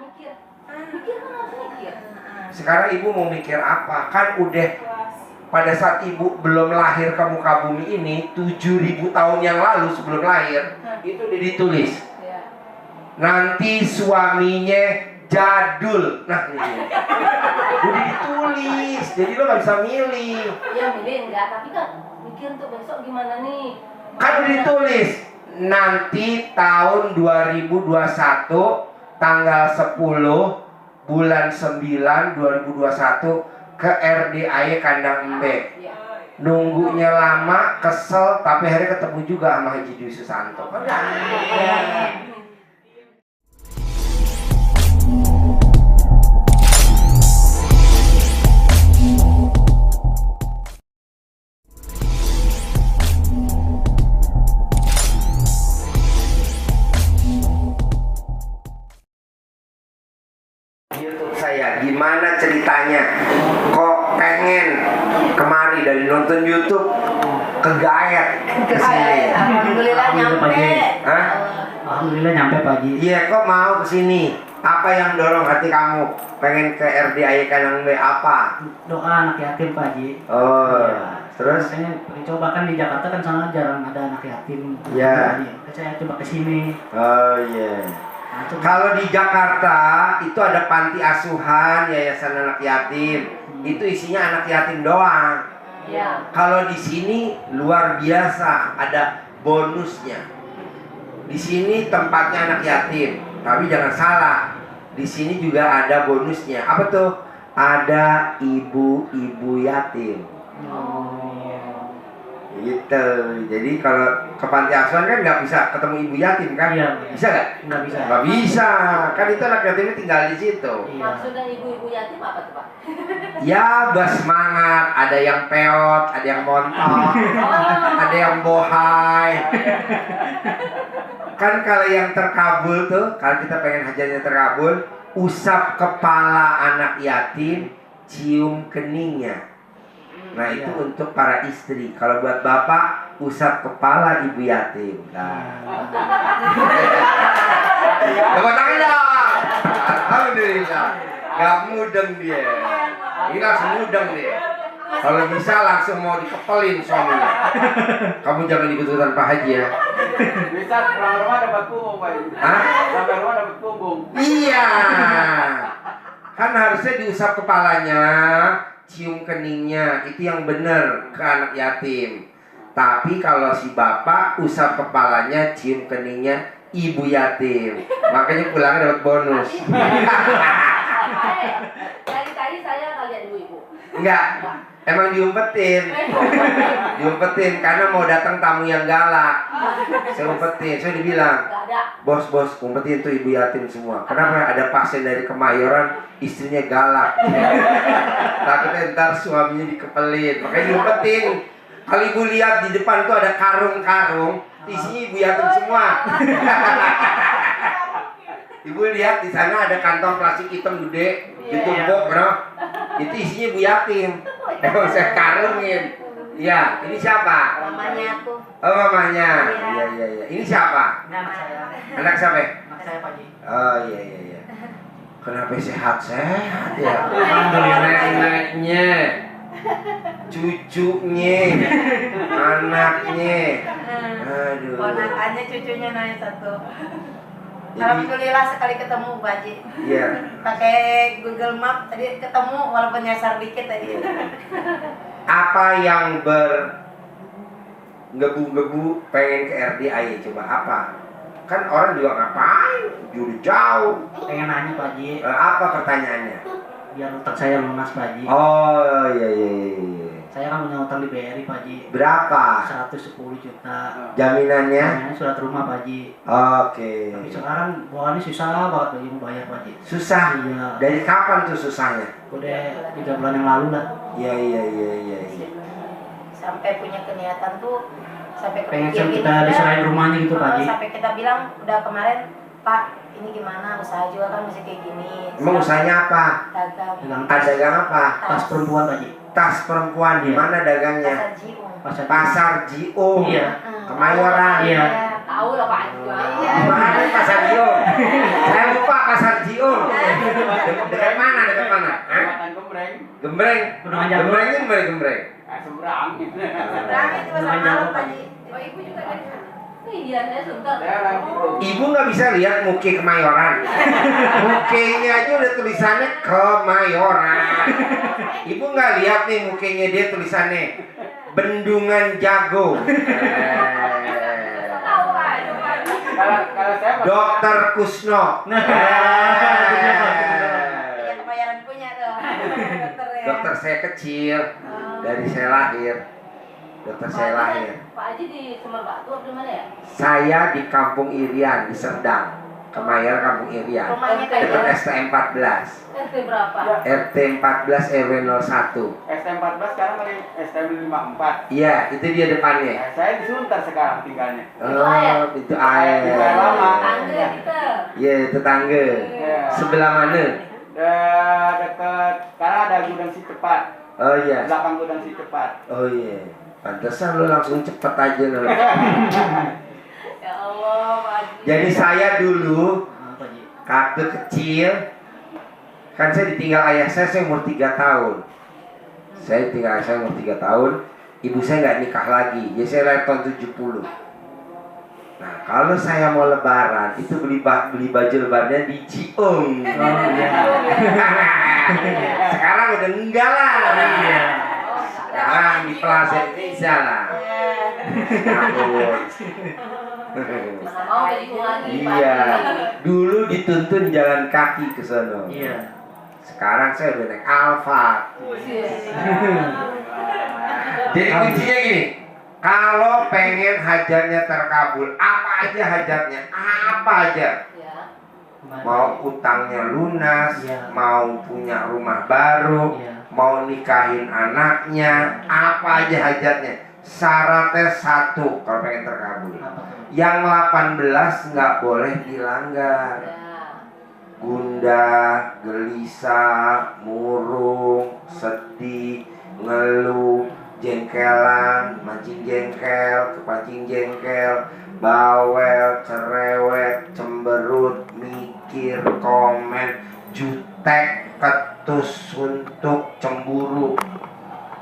mikir. Mikir kan harus mikir. Sekarang ibu mau mikir apa? Kan udah pada saat ibu belum lahir ke muka bumi ini 7.000 tahun yang lalu sebelum lahir itu udah ditulis. Nanti suaminya jadul. Nah ini udah ditulis. Jadi lo gak bisa milih. Iya milih enggak, tapi kan mikir untuk besok gimana nih. Kan udah ditulis. Nanti tahun 2021 tanggal 10 bulan 9 2021 ke RDAY Kandang Embe. Nunggunya lama, kesel, tapi akhirnya ketemu juga sama Haji Dwi Susanto. YouTube saya, gimana ceritanya? Kok pengen kemari dari nonton YouTube kegayat kesini? Alhamdulillah nyampe. Hah? Alhamdulillah nyampe pagi. Iya, kok mau kesini? Apa yang dorong hati kamu pengen ke RDAY Kandang Embe? Apa? Doa anak yatim Pak Haji. Oh, Ya. terus? Makanya coba kan di Jakarta kan sana jarang ada anak yatim. Ya. Saya coba kesini. Oh iya. Nah, coba. Kalau di Jakarta itu ada panti asuhan, yayasan anak yatim. Itu isinya anak yatim doang. Iya. Kalau di sini luar biasa, ada bonusnya. Di sini tempatnya anak yatim, tapi jangan salah. Di sini juga ada bonusnya. Apa tuh? Ada ibu-ibu yatim. Gitu. Jadi kalau ke panti asuhan kan nggak bisa ketemu ibu yatim kan? Iya. Bisa nggak? Nggak bisa. Nggak bisa. Kan itu anak yatimnya tinggal di situ. Iya. Maksudnya ibu-ibu yatim apa tuh Pak? Ya bersemangat. Ada yang peot, ada yang montok, ada yang bohai. Kan kalau yang terkabul tuh, kalau kita pengen hajatnya terkabul, usap kepala anak yatim, cium keningnya. Nah itu untuk para istri. Kalau buat bapak, usap kepala ibu yatim. Nah. Tepuk tangan dong. Alhamdulillah. Gak mudeng dia. Ini langsung mudeng dia. Kalau bisa langsung mau dikepelin suaminya. Kamu jangan ikut-ikutan Pak Haji ya. Bisa pulang rumah dapat punggung, Pak. Hah? Sampai rumah dapat punggung. Iya. Kan harusnya diusap kepalanya, cium keningnya, itu yang benar ke anak yatim. Tapi kalau si bapak usap kepalanya, cium keningnya, ibu yatim. Makanya pulangnya dapat bonus. Dari tadi saya nggak lihat ibu-ibu. Enggak, emang diumpetin. Diumpetin karena mau datang tamu yang galak. Saya umpetin, saya dibilang, Nggak ada. bos, umpetin tuh ibu yatim semua. Kenapa? Ada pasien dari Kemayoran, istrinya galak. Takutnya ntar suaminya dikepelin. Makanya diumpetin. Kalau ibu lihat di depan tuh ada karung-karung, isinya ibu yatim semua. Ibu lihat di sana ada kantong plastik hitam gede, ditumpuk, bro. Itu isinya ibu yatim. Emang saya karungin. Iya, ini siapa? Mamanya aku. Oh, mamanya. Iya. Ini siapa? Ini anak saya. Anak siapa? Anak saya Pak Haji. Oh iya. Kenapa sehat-sehat ya? Alhamdulillah. Neneknya, cucunya, anaknya. Aduh. Ponakannya cucunya naik satu. Jadi, Alhamdulillah sekali ketemu Bu Haji. iya. Pakai Google Map tadi ketemu walaupun nyasar dikit tadi. Apa yang bergebu-gebu pengen ke RDAY coba apa? Kan orang juga ngapain? Jauh. Pengen nanya Pak Haji, Apa pertanyaannya? biar utang saya lunas Pak Haji. Oh iya. Saya kan punya utang di BRI Pak Haji. Berapa 110 juta. jaminannya? Namanya surat rumah Pak Haji. Oke. Tapi sekarang bawaannya susah banget Pak Haji mau bayar Pak Haji. Susah. Iya. Dari kapan tuh susahnya? Udah 3 bulan yang lalu lah. Iya. Sampai punya keniatan tuh sampai Pengen kepikir kita diserahin rumahnya gitu Pak Haji. Sampai kita bilang udah kemarin Pak ini gimana usaha juga kan masih kayak gini. Emang usahanya apa? Dagang. Dagang apa? Tas perempuan Pak Haji. Tas perempuan. Di mana dagangnya? Pasar Jiung. Pasar. Pasar Jiung. Iya. Kemayoran. Iya. tahu lah Pak Haji. Mana pasar Jiung? Saya lupa pasar Jiung. Dekat mana? Dekat mana? Hah? Jembatan Gembreng. Gembreng. Penuhan jago. Gembreng ini mana Gembreng? Seberang gitu. Berani itu pasar malam Pak Haji. Oh ibu juga dari sana. Iya, saya Sunter. Daerah gitu. Ibu nggak bisa lihat muke Kemayoran. Mukenya aja udah tulisannya Kemayoran. Ibu nggak lihat nih mukenya dia tulisannya Bendungan Jago. Tahu aja Pak. Kalau saya masih- Dokter Kusno. Iya kebayaran punya tuh. Dokternya. Dokter saya kecil dari saya lahir. Dokter saya lahir. Pak Haji di Sumber Batu apa di mana ya? Saya di Kampung Irian di Serdang. Kemayoran Kampung Irian. Rumahnya kayak Dekat gimana? STM 14. RT berapa? RT 14 RW 01. STM 14 sekarang lagi STM 54. Iya, itu dia depannya. Nah, saya di Sunter sekarang tinggalnya. Oh, pintu air. Pintu air lama. Tangga kita. Iya, tetangga. Iya. Sebelah mana? Dekat karena ada gudang si cepat. Oh iya. Belakang gudang si cepat. Oh iya. Pantesan lu langsung cepet aja lu. Ya Allah, Pak Haji. Jadi saya dulu Apa Ji? waktu kecil kan saya ditinggal ayah saya umur 3 tahun. Saya ditinggal ayah saya umur 3 tahun. Ibu saya nggak nikah lagi. Jadi saya lahir tahun 70. Nah, kalau saya mau lebaran itu beli baju lebarannya di Ciung. Oh iya. Sekarang udah enggak lah. Iya. Sekarang di Plaza Indonesia lah. Ampun. Mana mau berikut lagi Pak Iya. Haji. Dulu dituntun jalan kaki ke sono. Iya. Sekarang saya udah naik Alphard. Jadi kuncinya gini, kalau pengen hajatnya terkabul, apa aja hajatnya, apa aja. Ya. Mau utangnya lunas, Iya. mau punya rumah baru, Iya. mau nikahin anaknya, apa aja hajatnya. Syaratnya satu kalau pengen terkabul. Apa tuh? Yang 18 nggak boleh dilanggar. Ya. Gundah, gelisah, murung, sedih, ngeluh, jengkelan, mancing jengkel, kepancing jengkel, bawel, cerewet, cemberut, mikir, komen, jutek, ketus, suntuk, cemburu.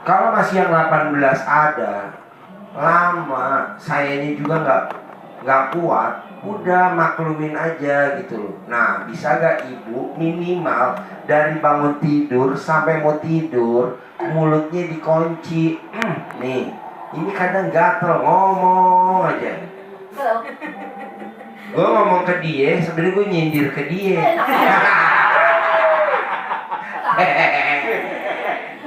Kalau masih yang 18 ada, lama, sayanya juga nggak kuat, udah maklumin aja gitu loh. Nah, bisa gak ibu minimal dari bangun tidur sampai mau tidur mulutnya dikunci. Nih, ini kadang gatel ngomong aja. Betul. Gue ngomong ke dia, sebenarnya gue nyindir ke dia.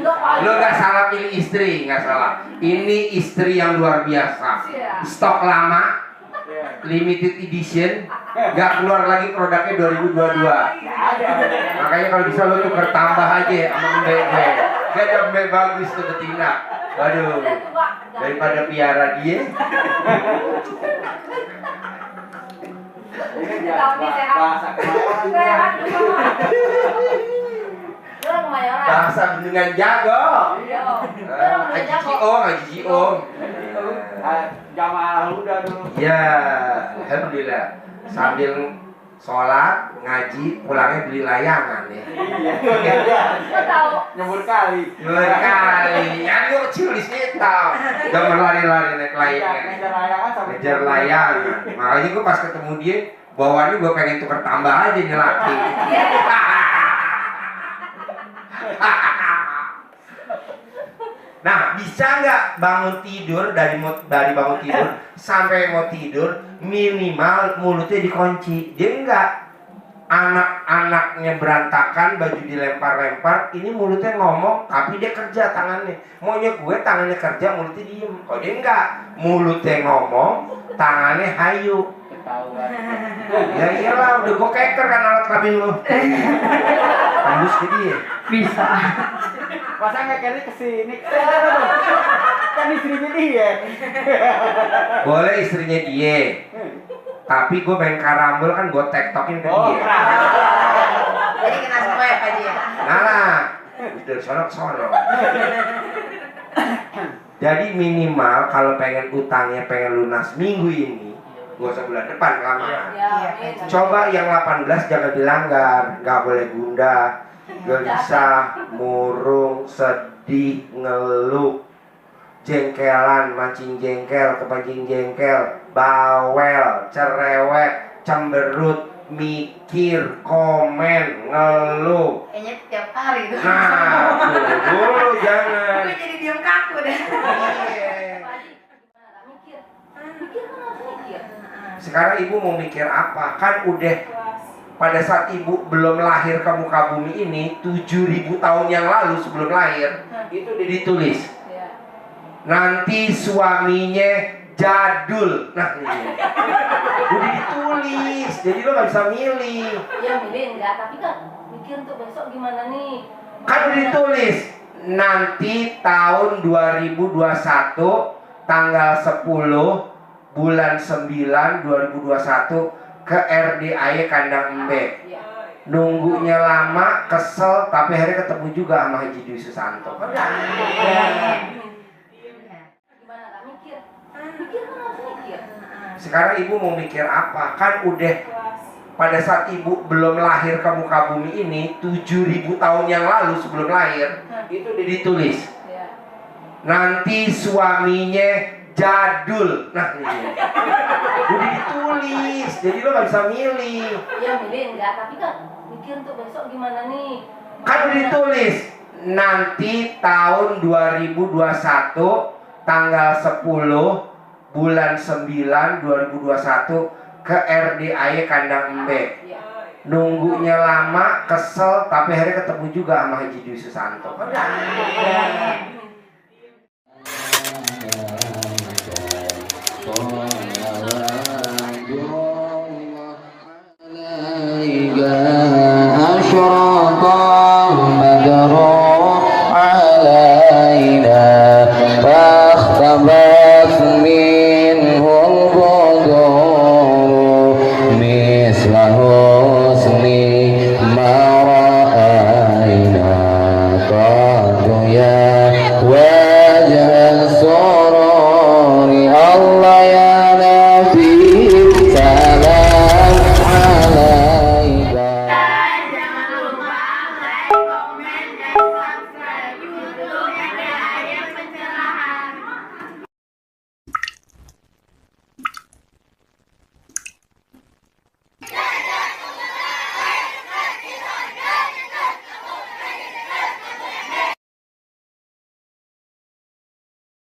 Enggak Pak Haji. Lo gak salah pilih istri, gak salah. Ini istri yang luar biasa. Stok lama, limited edition, gak keluar lagi produknya 2022. Makanya kalau bisa lo tuker tambah aja sama embe. Gak ada embe bagus tuh betina. Waduh, daripada piara dia. Ini Tahun ini sehat. bahasa Kemayoran. Sehat juga. Dia orang Kemayoran. Bahasa Bendungan Jago. Iya. Dia orang Haji Jago. Jiong, Haji Jiong. Jamaah Huda dulu. Ya, alhamdulillah. Sambil sholat, ngaji, pulangnya beli layangan ya. Iya. Lo tahu. Nyebur kali. Berkali, ya gue kecil di situ. Udah berlari-lari naik layangan. Ngejar layangan sampai Ngejar layangan. Makanya gue pas ketemu dia, bawaannya gue pengen tuker tambah aja nih laki. Nah, bisa nggak bangun tidur dari bangun tidur sampai mau tidur minimal mulutnya dikunci. Dia nggak, anak-anaknya berantakan, baju dilempar-lempar, ini mulutnya ngomong tapi dia kerja tangannya. Maunya gue tangannya kerja, mulutnya diem. Kalau dia nggak, mulutnya ngomong, tangannya hayu. ketahuan. Ya iyalah, udah gue keker kan alat kelamin lo. Tembus ke dia. Bisa. Masa nggak kiri kesini? Kan istrinya dia. Boleh istrinya dia. Tapi gue main karambol kan gue tektokin ke Oh, dia. Jadi kena semua ya Pak Haji ya? Nah lah, dari sono ke sono. Jadi minimal kalau pengen utangnya pengen lunas minggu ini, Gak usah bulan depan kelamaan. Ya, Iya, amin. Coba yang 18 jangan dilanggar, nggak boleh gundah, gelisah, murung, sedih, ngeluh, jengkelan, mancing jengkel, kepancing jengkel, bawel, cerewet, cemberut, mikir, komen, ngeluh. Kayaknya tiap hari tuh. Nah, dulu jangan. Gue jadi diem kaku deh. Iya. Pak Haji, gimana? Mikir. Mikir kan harus mikir. Sekarang ibu mau mikir apa? Kan udah pada saat ibu belum lahir ke muka bumi ini 7.000 tahun yang lalu sebelum lahir itu udah ditulis. Ya. Nanti suaminya jadul. Nah ini udah ditulis. Jadi lo gak bisa milih. Ya milih enggak, tapi kan mikir untuk besok gimana nih? Kan udah ditulis. Nanti tahun 2021 tanggal 10 bulan 9 2021 ke RDAY Kandang Embe. Ya. Nunggunya lama, kesel, tapi akhirnya ketemu juga sama Haji Dwi Susanto. Gimana? Tak mikir. Mikir kan harus mikir. Sekarang ibu mau mikir apa? Kan udah pada saat ibu belum lahir ke muka bumi ini 7.000 tahun yang lalu sebelum lahir itu udah ditulis. Ya. Nanti suaminya jadul. Nah ini udah ditulis. Jadi lo gak bisa milih. Ya milih enggak, tapi kan mikir untuk besok gimana nih? Kan udah ditulis. Nanti tahun 2021 tanggal 10 bulan 9 2021 ke RDAY Kandang Embe. Ya. Nunggunya lama, kesel, tapi akhirnya ketemu juga sama Haji Dwi Susanto. أشرق بدر